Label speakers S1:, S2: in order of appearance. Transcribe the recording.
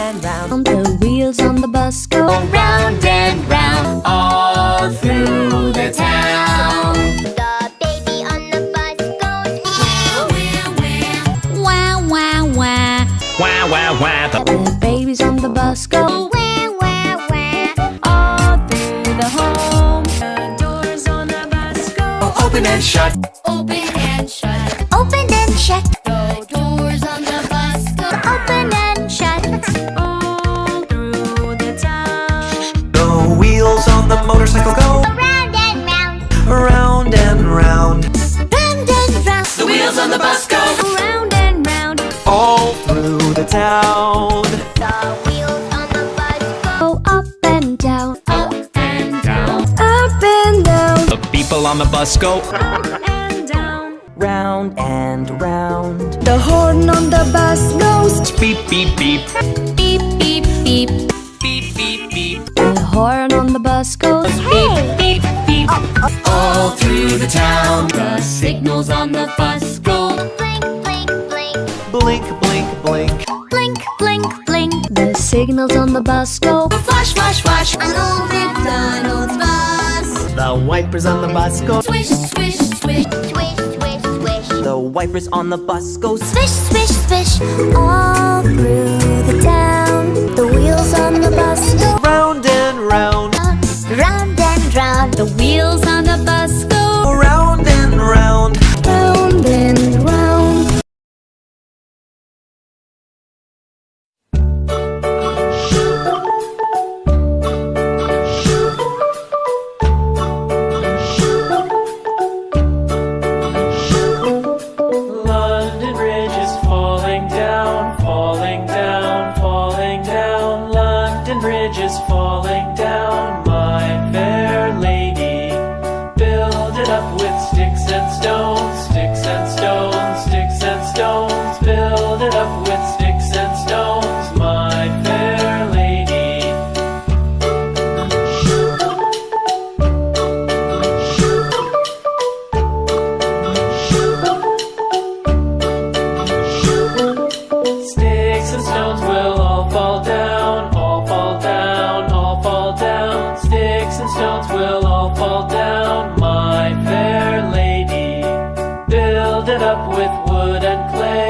S1: and round. The wheels on the bus go round and round,
S2: all through the town.
S3: The baby on the bus goes
S1: wah wah wah.
S2: Wah, wah, wah.
S1: The babies on the bus go
S3: wah wah wah.
S1: all through the home. The doors on the bus go
S2: Open and shut.
S3: Open and shut. Open and shut. The doors on the bus go open and shut.
S1: all through the town.
S2: The wheels on the motorcycle go
S3: Round and round.
S2: round and round.
S3: Round and round.
S2: The wheels on the bus go
S1: Round and round,
S2: all through the town.
S3: The wheels on the bus
S1: go up and down,
S3: up and down.
S1: up and down,
S2: The people on the bus go
S1: up and down.
S2: round and round.
S1: The horn on the bus goes
S2: Beep, beep, beep.
S1: beep beep beep.
S2: Beep, beep, beep.
S1: The horn on the bus goes beep beep beep.
S2: All through the town.
S1: The signals on the bus go
S3: Blink, blink, blink.
S2: Blink, blink, blink.
S3: Blink, blink, blink.
S1: The signals on the bus go
S3: Flash, flash, flash. An old McDonald's bus.
S2: The wipers on the bus go
S3: Swish, swish, swish. Swish, swish, swish.
S2: The wipers on the bus go
S3: Swish, swish, swish. All through the town. The wheels on the bus go
S2: round and round.
S3: round and round.
S1: the wheels on the bus go
S2: Round and round.
S1: round and round.
S4: London Bridge is falling down, falling down, falling down. London Bridge is falling down, my fair lady. Build it up with sticks and stones, sticks and stones, sticks and stones. Build it up with sticks and stones, my fair lady. Sticks and stones will all fall down, all fall down, all fall down. Sticks and stones will all fall down, my fair lady. Build it up with wood and clay.